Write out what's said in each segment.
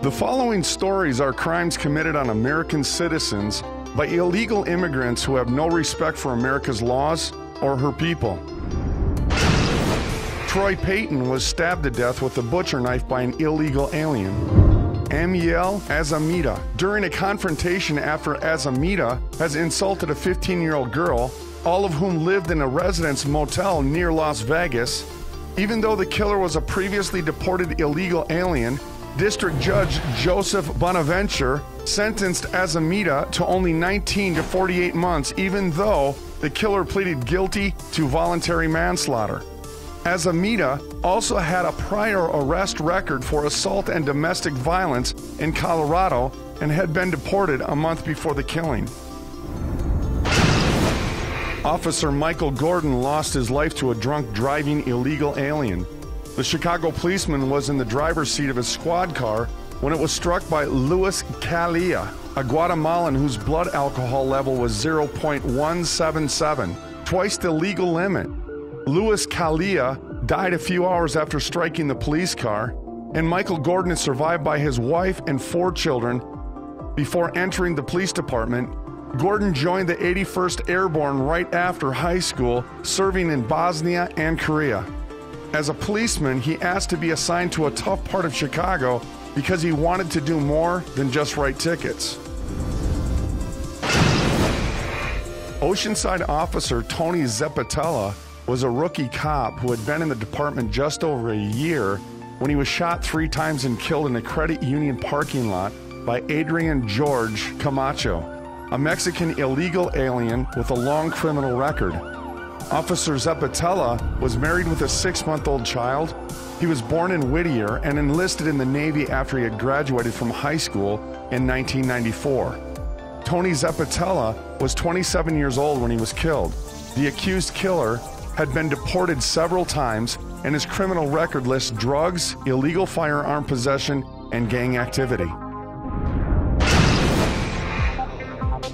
The following stories are crimes committed on American citizens by illegal immigrants who have no respect for America's laws or her people. Troy Payton was stabbed to death with a butcher knife by an illegal alien. Amiel Azamita, during a confrontation after Azamita has insulted a 15-year-old girl, all of whom lived in a residence motel near Las Vegas. Even though the killer was a previously deported illegal alien, District Judge Joseph Bonaventure sentenced Azamita to only 19 to 48 months, even though the killer pleaded guilty to voluntary manslaughter. Azamita also had a prior arrest record for assault and domestic violence in Colorado and had been deported a month before the killing. Officer Michael Gordon lost his life to a drunk driving illegal alien. The Chicago policeman was in the driver's seat of his squad car when it was struck by Luis Calia, a Guatemalan whose blood alcohol level was 0.177, twice the legal limit. Luis Calia died a few hours after striking the police car, and Michael Gordon is survived by his wife and 4 children. Before entering the police department, Gordon joined the 81st Airborne right after high school, serving in Bosnia and Korea. As a policeman, he asked to be assigned to a tough part of Chicago because he wanted to do more than just write tickets. Oceanside officer Tony Zeppatella was a rookie cop who had been in the department just over a year when he was shot 3 times and killed in a credit union parking lot by Adrian George Camacho, a Mexican illegal alien with a long criminal record. Officer Zeppatella was married with a 6-month-old child. He was born in Whittier and enlisted in the Navy after he had graduated from high school in 1994. Tony Zeppatella was 27 years old when he was killed. The accused killer had been deported several times, and his criminal record lists drugs, illegal firearm possession, and gang activity.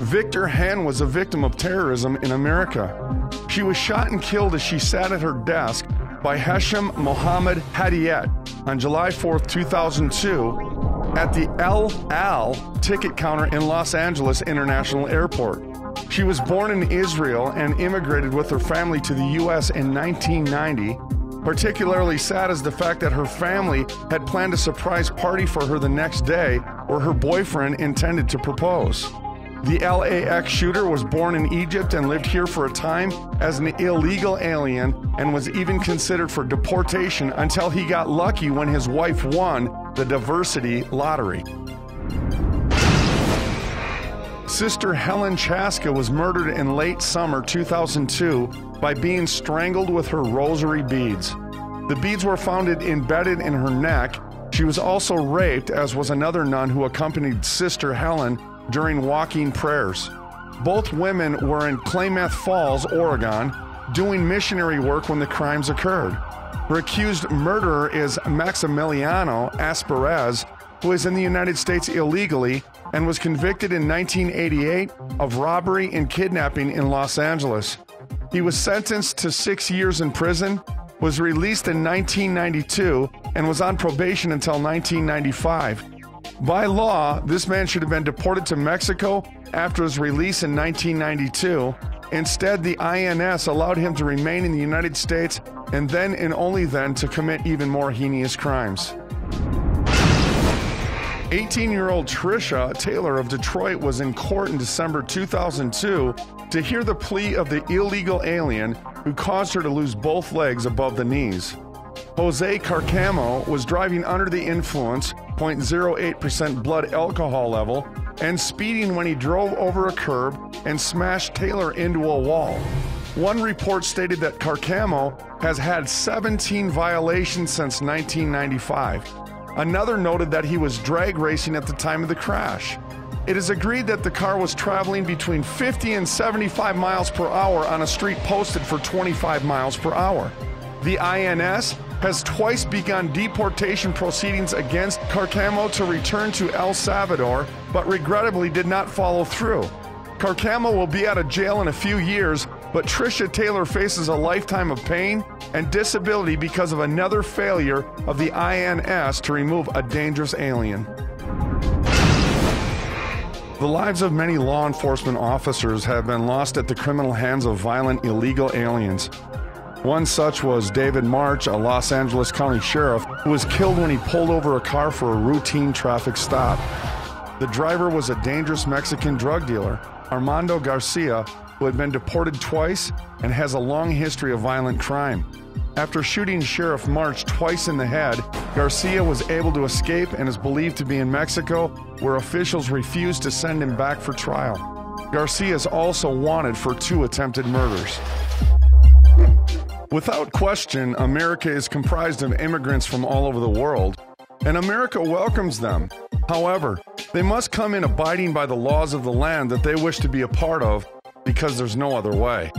Victor Henn was a victim of terrorism in America. She was shot and killed as she sat at her desk by Hesham Mohammed Hadiyet on July 4, 2002 at the El Al ticket counter in Los Angeles International Airport. She was born in Israel and immigrated with her family to the U.S. in 1990. Particularly sad is the fact that her family had planned a surprise party for her the next day where her boyfriend intended to propose. The LAX shooter was born in Egypt and lived here for a time as an illegal alien and was even considered for deportation until he got lucky when his wife won the diversity lottery. Sister Helen Chaska was murdered in late summer 2002 by being strangled with her rosary beads. The beads were found embedded in her neck. She was also raped, as was another nun who accompanied Sister Helen during walking prayers. Both women were in Klamath Falls, Oregon, doing missionary work when the crimes occurred. Her accused murderer is Maximiliano Asperez, who is in the United States illegally and was convicted in 1988 of robbery and kidnapping in Los Angeles. He was sentenced to 6 years in prison, was released in 1992, and was on probation until 1995. By law, this man should have been deported to Mexico after his release in 1992. Instead, the INS allowed him to remain in the United States and then and only then to commit even more heinous crimes. 18-year-old Trisha Taylor of Detroit was in court in December 2002 to hear the plea of the illegal alien who caused her to lose both legs above the knees. Jose Carcamo was driving under the influence, 0.08% blood alcohol level, and speeding when he drove over a curb and smashed Taylor into a wall. One report stated that Carcamo has had 17 violations since 1995. Another noted that he was drag racing at the time of the crash. It is agreed that the car was traveling between 50 and 75 miles per hour on a street posted for 25 miles per hour. The INS has twice begun deportation proceedings against Carcamo to return to El Salvador, but regrettably did not follow through. Carcamo will be out of jail in a few years, but Trisha Taylor faces a lifetime of pain and disability because of another failure of the INS to remove a dangerous alien. The lives of many law enforcement officers have been lost at the criminal hands of violent illegal aliens. One such was David March, a Los Angeles County sheriff, who was killed when he pulled over a car for a routine traffic stop. The driver was a dangerous Mexican drug dealer, Armando Garcia, who had been deported twice and has a long history of violent crime. After shooting Sheriff March twice in the head, Garcia was able to escape and is believed to be in Mexico, where officials refused to send him back for trial. Garcia is also wanted for 2 attempted murders. Without question, America is comprised of immigrants from all over the world, and America welcomes them. However, they must come in abiding by the laws of the land that they wish to be a part of, because there's no other way.